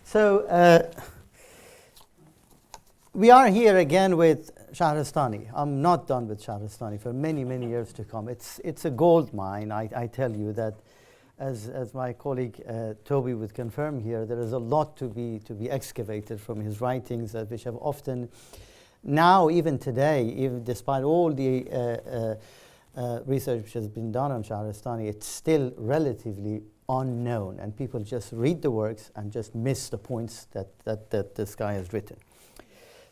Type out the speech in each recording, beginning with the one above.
So we are here again with Shahrastani. I'm not done with Shahrastani for many, many years to come. It's a gold mine. I tell you that, as my colleague Toby would confirm here, there is a lot to be excavated from his writings, which have often, now even today, even despite all the research which has been done on Shahrastani, it's still relatively unknown, and people just read the works and just miss the points that this guy has written.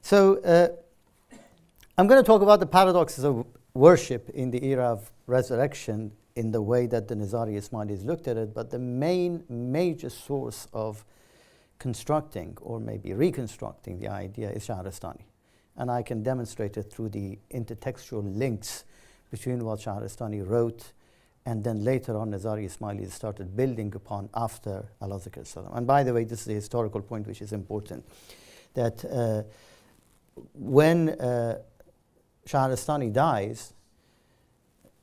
So I'm going to talk about the paradoxes of worship in the era of resurrection in the way that the Nizari Ismailis looked at it, but the major source of constructing or maybe reconstructing the idea is Shahrastani. And I can demonstrate it through the intertextual links between what Shahrastani wrote and then later on Nizari Ismaili started building upon after Al-Azhar Salam. And by the way, this is a historical point which is important, that when Shahrastani dies,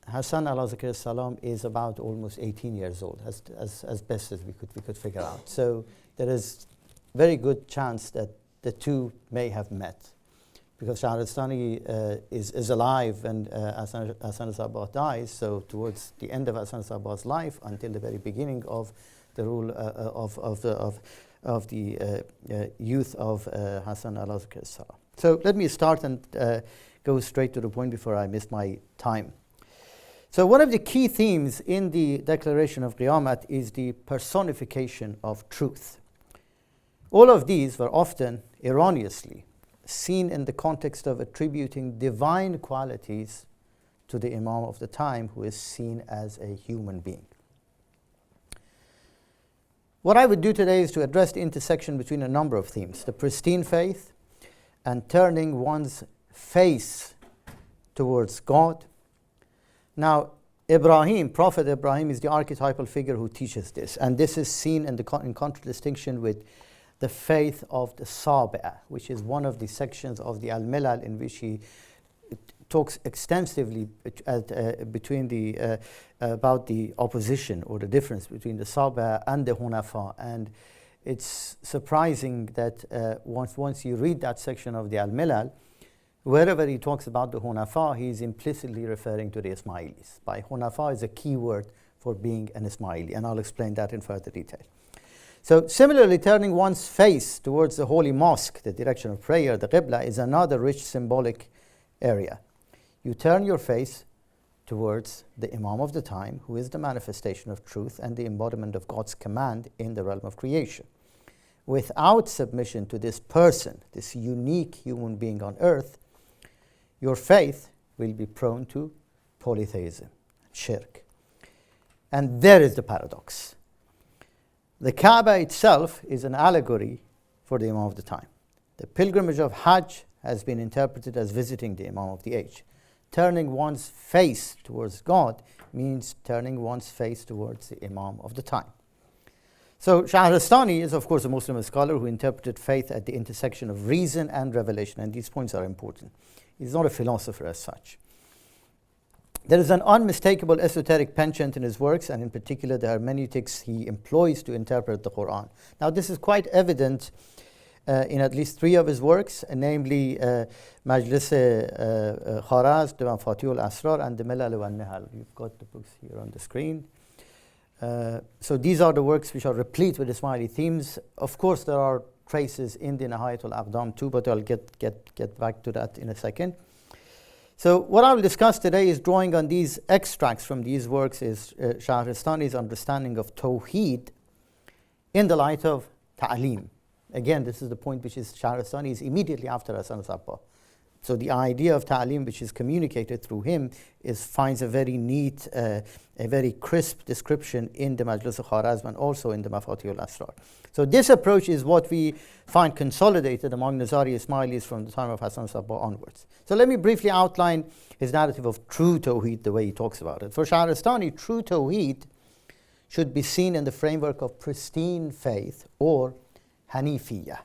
Hassan al-Azhar Salam is about almost 18 years old, as best as we could figure out. So there is very good chance that the two may have met, because Shahrastani is alive and Hassan al-Sabbah dies, so towards the end of Hassan al-Sabbah's life until the very beginning of the rule of the youth of Hassan al-Azhar Salam. So let me start and go straight to the point before I miss my time. So one of the key themes in the declaration of Qiyāmat is the personification of truth. All of these were often erroneously seen in the context of attributing divine qualities to the Imam of the time, who is seen as a human being. What I would do today is to address the intersection between a number of themes: the pristine faith and turning one's face towards God. Now, Prophet Ibrahim is the archetypal figure who teaches this, and this is seen in contradistinction with the faith of the Sabi'a, which is one of the sections of the Al-Milal in which he talks extensively about the opposition or the difference between the Sabi'a and the Hunafa. And it's surprising that once you read that section of the Al-Milal, wherever he talks about the Hunafa, he is implicitly referring to the Ismailis. By Hunafa is a key word for being an Ismaili, and I'll explain that in further detail. So similarly, turning one's face towards the holy mosque, the direction of prayer, the Qibla, is another rich symbolic area. You turn your face towards the Imam of the time, who is the manifestation of truth and the embodiment of God's command in the realm of creation. Without submission to this person, this unique human being on earth, your faith will be prone to polytheism, shirk. And there is the paradox. The Kaaba itself is an allegory for the Imam of the time. The pilgrimage of Hajj has been interpreted as visiting the Imam of the age. Turning one's face towards God means turning one's face towards the Imam of the time. So Shahrastani is, of course, a Muslim scholar who interpreted faith at the intersection of reason and revelation, and these points are important. He's not a philosopher as such. There is an unmistakable esoteric penchant in his works, and in particular the hermeneutics he employs to interpret the Quran. Now, this is quite evident in at least three of his works, namely Majlis Kharaz, the Mafatihul Asrar, and the Milal wa Nihal. You've got the books here on the screen. So these are the works which are replete with Ismaili themes. Of course, there are traces in the Nihayatul Aqdam too, but I'll get back to that in a second. So what I will discuss today is drawing on these extracts from these works is Shahrastani's understanding of Tawheed in the light of Ta'aleem. Again, this is the point which is Shahrastani is immediately after Hassan al-Sabbah. So the idea of Ta'aleem, which is communicated through him, finds a very neat, a very crisp description in the Majlis al-Kharazm and also in the Mafatihul Asrar. So this approach is what we find consolidated among Nizari Ismailis from the time of Hassan al-Sabbah onwards. So let me briefly outline his narrative of true Tawheed, the way he talks about it. For Shahrastani, true Tawheed should be seen in the framework of pristine faith or Hanifiyya.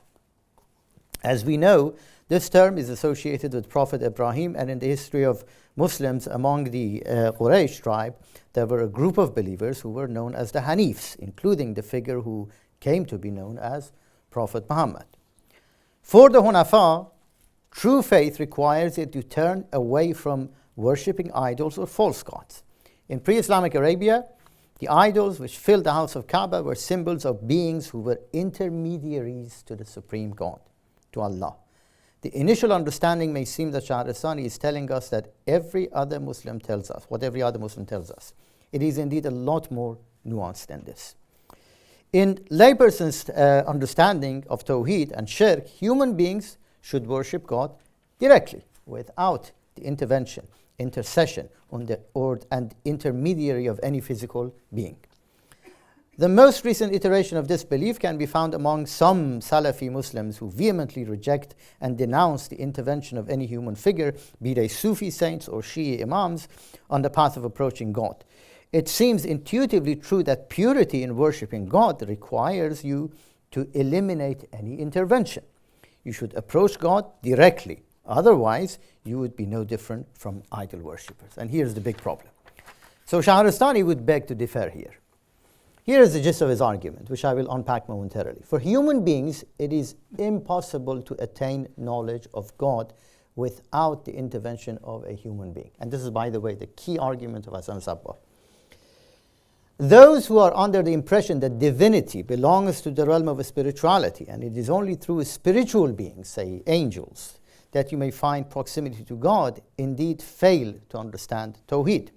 As we know, this term is associated with Prophet Ibrahim, and in the history of Muslims among the Quraysh tribe, there were a group of believers who were known as the Hanifs, including the figure who came to be known as Prophet Muhammad. For the Hunafa, true faith requires it to turn away from worshipping idols or false gods. In pre-Islamic Arabia, the idols which filled the house of Kaaba were symbols of beings who were intermediaries to the Supreme God, to Allah. The initial understanding may seem that Shahrastani is telling us that what every other Muslim tells us. It is indeed a lot more nuanced than this. In layperson's understanding of Tawheed and Shirk, human beings should worship God directly, without the intervention, intercession, and intermediary of any physical being. The most recent iteration of this belief can be found among some Salafi Muslims who vehemently reject and denounce the intervention of any human figure, be they Sufi saints or Shia Imams, on the path of approaching God. It seems intuitively true that purity in worshipping God requires you to eliminate any intervention. You should approach God directly. Otherwise, you would be no different from idol worshippers. And here's the big problem. So Shahrastani would beg to differ here. Here is the gist of his argument, which I will unpack momentarily. For human beings, it is impossible to attain knowledge of God without the intervention of a human being. And this is, by the way, the key argument of Hasan Sabbah. Those who are under the impression that divinity belongs to the realm of spirituality, and it is only through spiritual beings, say angels, that you may find proximity to God, indeed fail to understand Tawheed.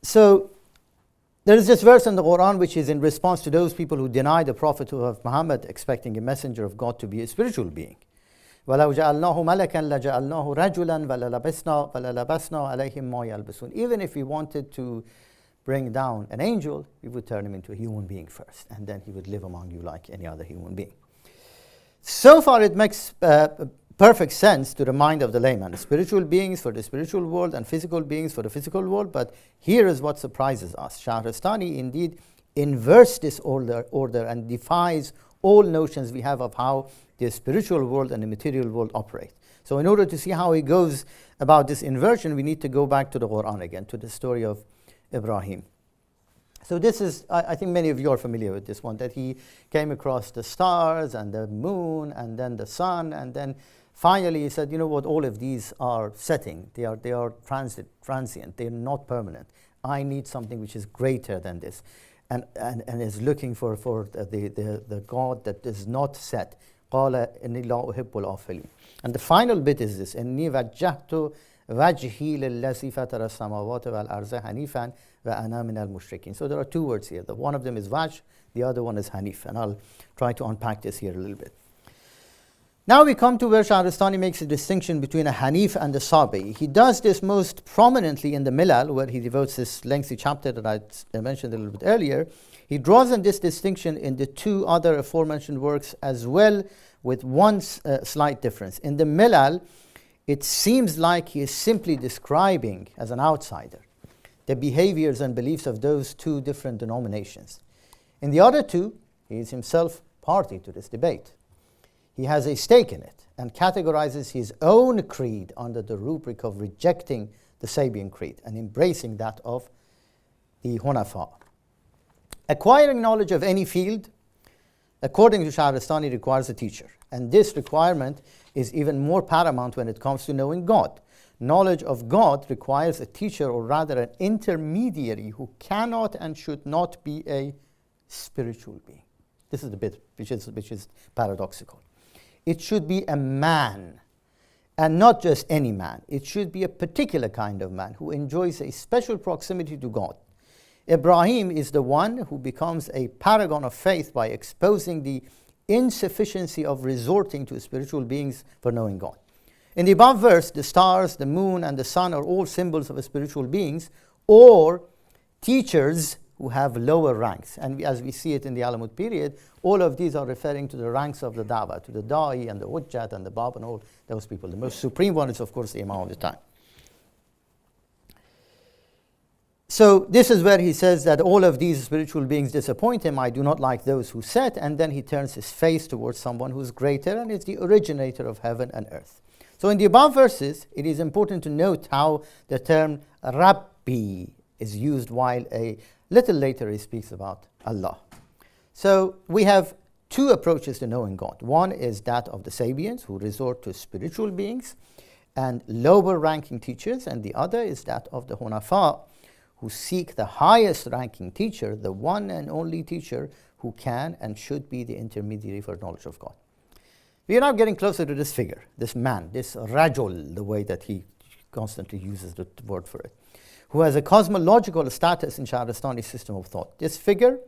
So, there is this verse in the Quran which is in response to those people who deny the prophethood of Muhammad, expecting a messenger of God to be a spiritual being. وَلَوْ جَعَلْنَاهُ مَلَكًا لَجَعَلْنَاهُ رَجُلًا وَلَلَبَسْنَا عَلَيْهِمْ مَا يَلْبِسُونَ. Even if we wanted to bring down an angel, we would turn him into a human being first, and then he would live among you like any other human being. So far it makes perfect sense to the mind of the layman. Spiritual beings for the spiritual world and physical beings for the physical world, but here is what surprises us. Shahrastani indeed inverts this order and defies all notions we have of how the spiritual world and the material world operate. So in order to see how he goes about this inversion, we need to go back to the Quran again, to the story of Ibrahim. So this is, I think many of you are familiar with this one, that he came across the stars and the moon and then the sun, and then finally he said, you know what, all of these are setting. They are transient. They're not permanent. I need something which is greater than this. And is looking for the God that is not set. قَالَ إِنِّي لَا أُحِبُّ الْآفِلِينَ. And the final bit is this: إِنِّي وَجَّهْتُ وَجْهِي لِلَّذِي فَطَرَ السَّمَاوَاتِ وَالْأَرْضَ حَنِيفًا وَأَنَا مِنَ الْمُشْرِكِينَ. So there are two words here. One of them is Wajh, the other one is Hanif. And I'll try to unpack this here a little bit. Now we come to where Shahrastani makes a distinction between a Hanif and a Sabi. He does this most prominently in the Milal, where he devotes this lengthy chapter that I mentioned a little bit earlier. He draws on this distinction in the two other aforementioned works as well, with one slight difference. In the Milal, it seems like he is simply describing, as an outsider, the behaviors and beliefs of those two different denominations. In the other two, he is himself party to this debate. He has a stake in it and categorizes his own creed under the rubric of rejecting the Sabian creed and embracing that of the Hunafa. Acquiring knowledge of any field, according to Shahrastani, requires a teacher. And this requirement is even more paramount when it comes to knowing God. Knowledge of God requires a teacher, or rather an intermediary, who cannot and should not be a spiritual being. This is the bit which is paradoxical. It should be a man, and not just any man. It should be a particular kind of man who enjoys a special proximity to God. Ibrahim is the one who becomes a paragon of faith by exposing the insufficiency of resorting to spiritual beings for knowing God. In the above verse, the stars, the moon, and the sun are all symbols of spiritual beings or teachers who have lower ranks. And as we see it in the Alamut period, all of these are referring to the ranks of the Dawah, to the Da'i and the Hujjat and the Bab and all those people. The most supreme one is, of course, the Imam of the time. So this is where he says that all of these spiritual beings disappoint him. I do not like those who set. And then he turns his face towards someone who is greater and is the originator of heaven and earth. So in the above verses, it is important to note how the term Rabbi is used, while a little later he speaks about Allah. So we have two approaches to knowing God. One is that of the Sabians, who resort to spiritual beings and lower ranking teachers, and the other is that of the Hunafa, who seek the highest ranking teacher, the one and only teacher who can and should be the intermediary for knowledge of God. We are now getting closer to this figure, this man, this Rajul, the way that he constantly uses the word for it, who has a cosmological status in Shahrastani's system of thought. This figure,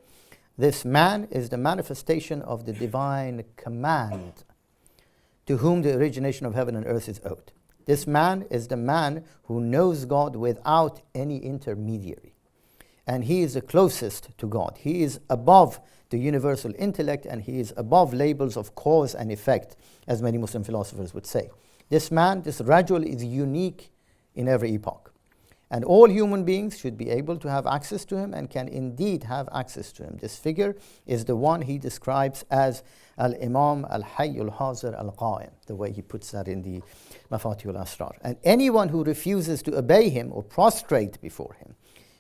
this man, is the manifestation of the divine command to whom the origination of heaven and earth is owed. This man is the man who knows God without any intermediary. And he is the closest to God. He is above the universal intellect, and he is above labels of cause and effect, as many Muslim philosophers would say. This man, this Rajul, is unique in every epoch. And all human beings should be able to have access to him and can indeed have access to him. This figure is the one he describes as Al-Imam Al-Hayy Al-Hazir Al-Qa'im, the way he puts that in the Mafatih Al-Asrar. And anyone who refuses to obey him or prostrate before him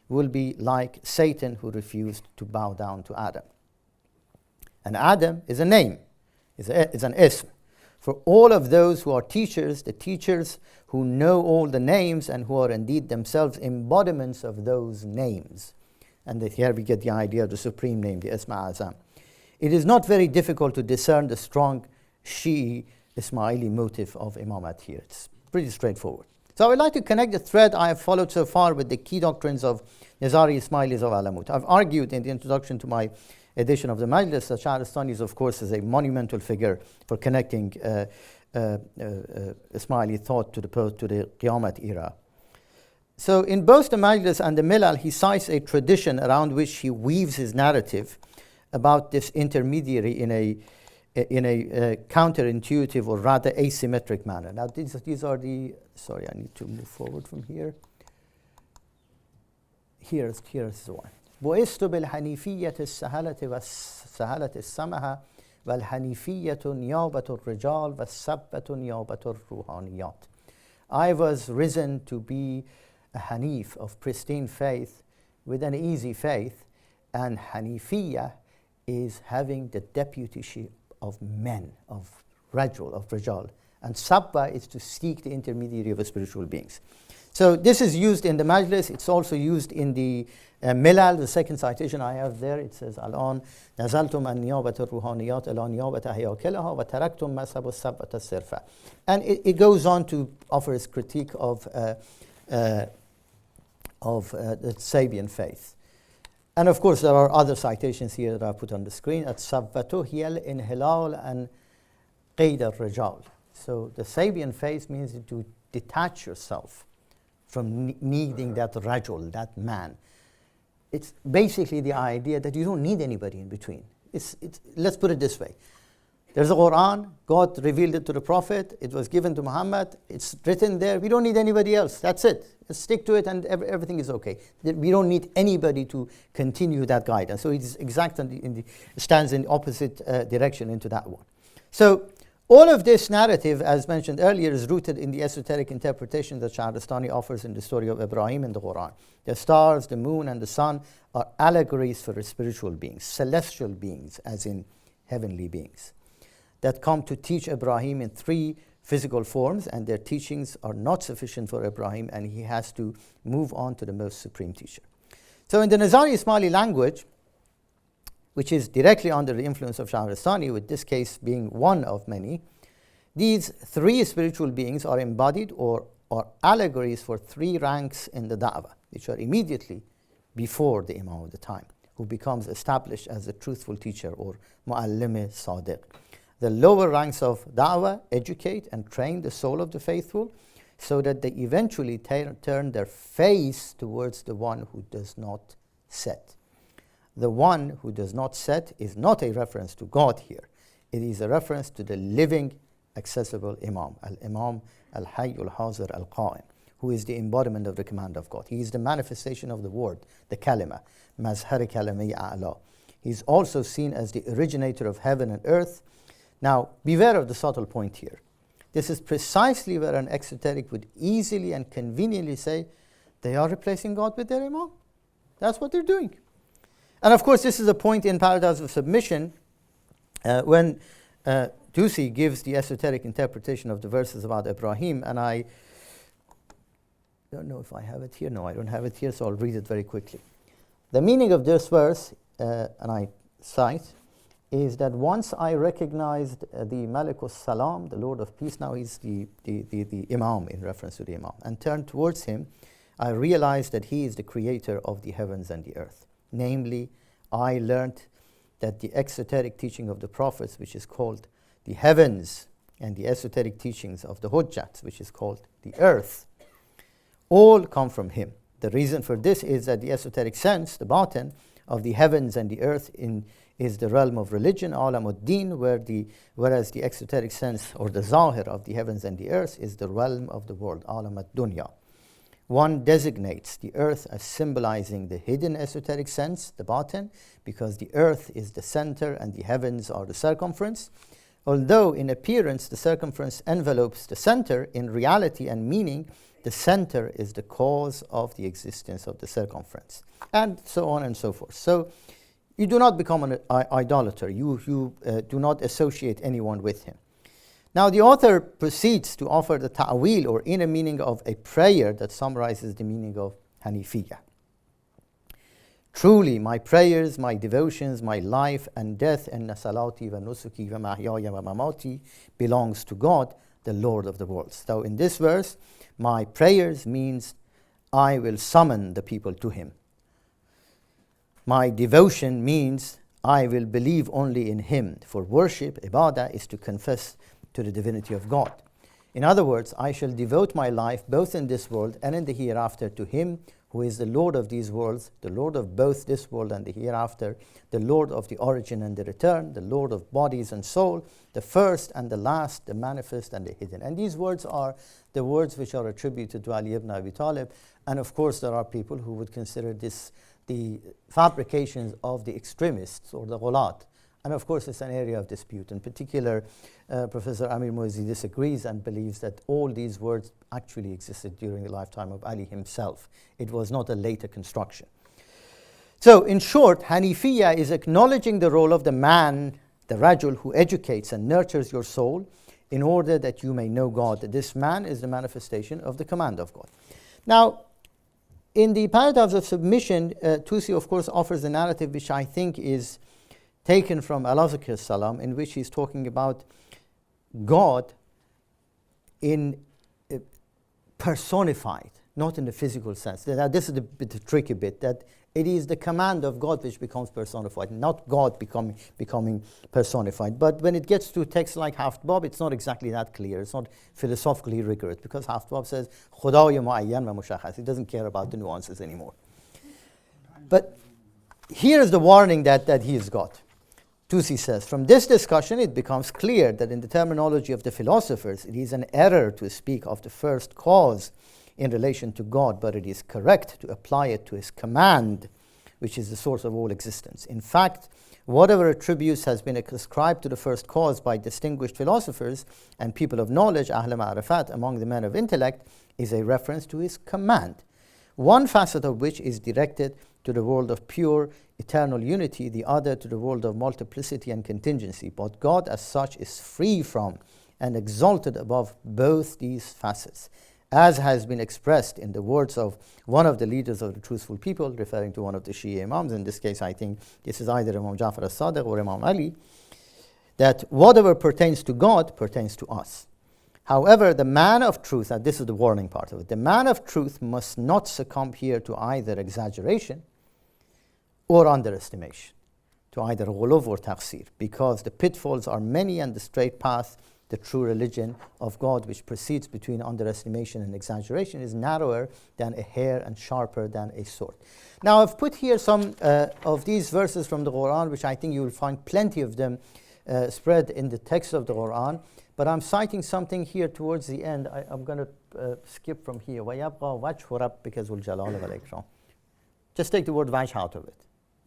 will be like Satan, who refused to bow down to Adam. And Adam is a name, is an ism. For all of those who are teachers, the teachers who know all the names and who are indeed themselves embodiments of those names. And here we get the idea of the supreme name, the Isma Azam. It is not very difficult to discern the strong Shi'i Ismaili motive of Imamat here. It's pretty straightforward. So I would like to connect the thread I have followed so far with the key doctrines of Nizari Ismailis of Alamut. I've argued in the introduction to my edition of the Majlis that Shahrastani is, of course, is a monumental figure for connecting Ismaili thought to the Qiyāmat era. So in both the Majlis and the Milal, he cites a tradition around which he weaves his narrative about this intermediary in a counterintuitive or rather asymmetric manner. Now these are the, sorry, I need to move forward from here. Here's the one. بُعِثْتُ بِالْحَنِيفِيَّةِ السَّهَلَةِ وَالسَّهَلَةِ السَّمَحَةِ وَالْحَنِيفِيَّةُ نِيَابَةُ الرِّجَالِ وَالسَّبَّةُ نِيَابَةُ الرُّوحَانِيَّاتِ. I was risen to be a Hanif of pristine faith with an easy faith, and Hanifiyya is having the deputyship of men, of Rajal, and Sabba is to seek the intermediary of spiritual beings. So this is used in the Majlis. It's also used in the Milal, the second citation I have there. It says, Al-an nazaltum an niyabat al-ruhaniyat ala niyabat ahyakilaha wa taraktum mazhab as-sabbat as-sirfa. And it goes on to offer its critique of the Sabian faith. And of course, there are other citations here that I put on the screen. At-sabbatu hiya al-inhilal an qayd al-rijal. So the Sabian faith means to detach yourself from needing that Rajul, that man. It's basically the idea that you don't need anybody in between. Let's put it this way. There's a Quran, God revealed it to the Prophet, it was given to Muhammad, it's written there, we don't need anybody else, that's it. Let's stick to it and everything is okay. We don't need anybody to continue that guidance. So it is exactly stands in the opposite direction into that one. So all of this narrative, as mentioned earlier, is rooted in the esoteric interpretation that Shahrastani offers in the story of Ibrahim in the Quran. The stars, the moon, and the sun are allegories for spiritual beings, celestial beings, as in heavenly beings, that come to teach Ibrahim in three physical forms, and their teachings are not sufficient for Ibrahim, and he has to move on to the most supreme teacher. So in the Nizari Ismaili language, which is directly under the influence of Shahrastani, with this case being one of many, these three spiritual beings are embodied or allegories for three ranks in the da'wah, which are immediately before the Imam of the time, who becomes established as a truthful teacher or mu'allim sadiq. The lower ranks of da'wah educate and train the soul of the faithful so that they eventually turn their face towards the one who does not set. The one who does not set is not a reference to God here. It is a reference to the living, accessible Imam, Al-Imam Al-Hayy Al-Hazir Al-Qa'im, who is the embodiment of the command of God. He is the manifestation of the word, the kalima, mazhar kalami a'la. He is also seen as the originator of heaven and earth. Now, beware of the subtle point here. This is precisely where an exoteric would easily and conveniently say, they are replacing God with their Imam. That's what they're doing. And of course, this is a point in Paradox of Submission when Tusi gives the esoteric interpretation of the verses about Ibrahim, and I don't know if I have it here. No, I don't have it here, so I'll read it very quickly. The meaning of this verse, and I cite, is that once I recognized the Malikus Salam, the Lord of Peace, now he's the Imam in reference to the Imam, and turned towards him, I realized that he is the creator of the heavens and the earth. Namely, I learned that the exoteric teaching of the prophets, which is called the heavens, and the esoteric teachings of the Hujjats, which is called the earth, all come from him. The reason for this is that the esoteric sense, the batin, of the heavens and the earth is the realm of religion, alam-ud-din, whereas the exoteric sense, or the zahir of the heavens and the earth, is the realm of the world, alam-ad-dunya. One designates the earth as symbolizing the hidden esoteric sense, the batin, because the earth is the center and the heavens are the circumference. Although in appearance the circumference envelopes the center, in reality and meaning, the center is the cause of the existence of the circumference, and so on and so forth. So you do not become an idolater. You do not associate anyone with him. Now the author proceeds to offer the ta'wil, or inner meaning of a prayer that summarizes the meaning of Hanifiyya. Truly, my prayers, my devotions, my life and death, and salati wa nusuki wa mahyaya wa mamati belongs to God, the Lord of the worlds. So in this verse, my prayers means I will summon the people to him. My devotion means I will believe only in him. For worship, ibadah, is to confess to the divinity of God. In other words, I shall devote my life both in this world and in the hereafter to him who is the Lord of these worlds, the Lord of both this world and the hereafter, the Lord of the origin and the return, the Lord of bodies and soul, the first and the last, the manifest and the hidden. And these words are the words which are attributed to Ali ibn Abi Talib. And of course, there are people who would consider this the fabrications of the extremists or the ghulat. And of course, it's an area of dispute. In particular, Professor Amir Moizi disagrees and believes that all these words actually existed during the lifetime of Ali himself. It was not a later construction. So, in short, Hanifiyya is acknowledging the role of the man, the rajul, who educates and nurtures your soul in order that you may know God. This man is the manifestation of the command of God. Now, in the Paradox of Submission, Tusi, of course, offers a narrative which I think is taken from Al-Azhar Salam, in which he's talking about God in personified, not in the physical sense. This is the tricky bit, that it is the command of God which becomes personified, not God becoming personified. But when it gets to texts like Haft-Bab, it's not exactly that clear. It's not philosophically rigorous, because Haft-Bab says, Khudāy mu'ayyan wa mushakhas. He doesn't care about the nuances anymore. But here is the warning that he has got. Tusi says, from this discussion it becomes clear that in the terminology of the philosophers it is an error to speak of the first cause in relation to God, but it is correct to apply it to his command, which is the source of all existence. In fact, whatever attributes has been ascribed to the first cause by distinguished philosophers and people of knowledge, Ahl Ma'rifat, among the men of intellect, is a reference to his command, one facet of which is directed to the world of pure, eternal unity, the other to the world of multiplicity and contingency. But God as such is free from and exalted above both these facets, as has been expressed in the words of one of the leaders of the truthful people, referring to one of the Shia Imams. In this case, I think this is either Imam Ja'far as-Sadiq or Imam Ali, that whatever pertains to God pertains to us. However, the man of truth, and this is the warning part of it, the man of truth must not succumb here to either exaggeration or underestimation, to either ghuluv or taqsir, because the pitfalls are many and the straight path, the true religion of God, which proceeds between underestimation and exaggeration, is narrower than a hair and sharper than a sword. Now, I've put here some of these verses from the Quran, which I think you will find plenty of them spread in the text of the Quran, but I'm citing something here towards the end. I'm going to skip from here. وَيَبْقَى وَجْهُ رَبِّكَ ذُو الْجَلَالِ وَالْإِكْرَامِ. Just take the word wajh out of it.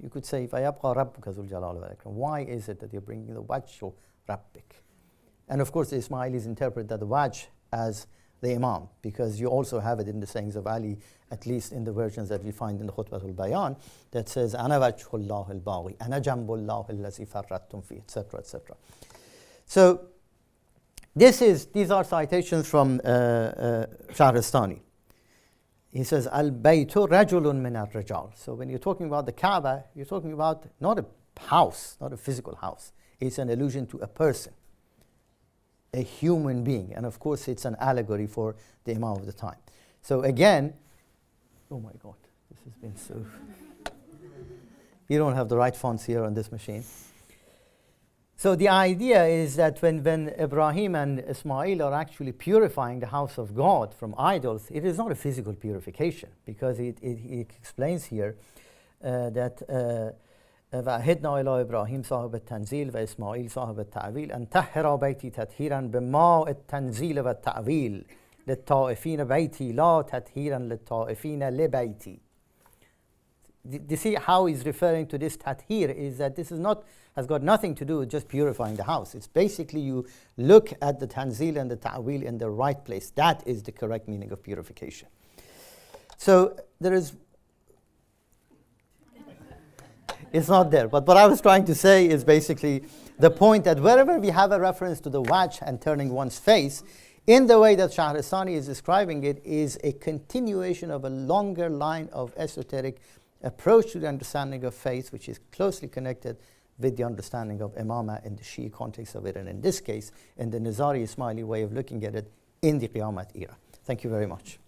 You could say, وَيَبْقَى رَبُّكَ ذُو الْجَلَالِ وَالْإِكْرَامِ. Why is it that you're bringing the wajh rabbik? And of course, the Ismailis interpret that the wajh as the Imam, because you also have it in the sayings of Ali, at least in the versions that we find in the Khutbatul Bayan, that says, Ana wajhullah al-baghi, ana jambullah allazi farrattum fi, etc., etc. So, these are citations from Shahristani. He says, Al-baytu rajulun min al-rajal. So when you're talking about the Kaaba, you're talking about not a house, not a physical house. It's an allusion to a person, a human being. And of course, it's an allegory for the Imam of the time. So again, oh my God, this has been so... You don't have the right fonts here on this machine. So the idea is that when Ibrahim and Ismail are actually purifying the house of God from idols, it is not a physical purification, because it explains here that وَأَهِدْنَا إِلَىٰ إِبْرَاهِيمَ صَاحِبَ التَّنزِيلِ وَإِسْمَاعِيلَ صَاحِبَ التَّعْوِيلِ أَنْ تَطْهِرَ بَيْتِي تَطْهِيرًا بِمَاءِ التَّنزِيلِ وَالتَّعْوِيلِ لِلطَّائِفِينَ بَيْتِي لَا تَطْهِيرًا لِلطَّائِفِينَ لِبَيْتِي. Do you see how he's referring to this tathir? Is that this has got nothing to do with just purifying the house. It's basically you look at the tanzil and the ta'wil in the right place. That is the correct meaning of purification. So there is... It's not there. But what I was trying to say is basically the point that wherever we have a reference to the wajh and turning one's face, in the way that Shahristani is describing it, is a continuation of a longer line of esoteric approach to the understanding of faith, which is closely connected with the understanding of Imama in the Shia context of it, and in this case, in the Nizari Ismaili way of looking at it in the Qiyāmat era. Thank you very much.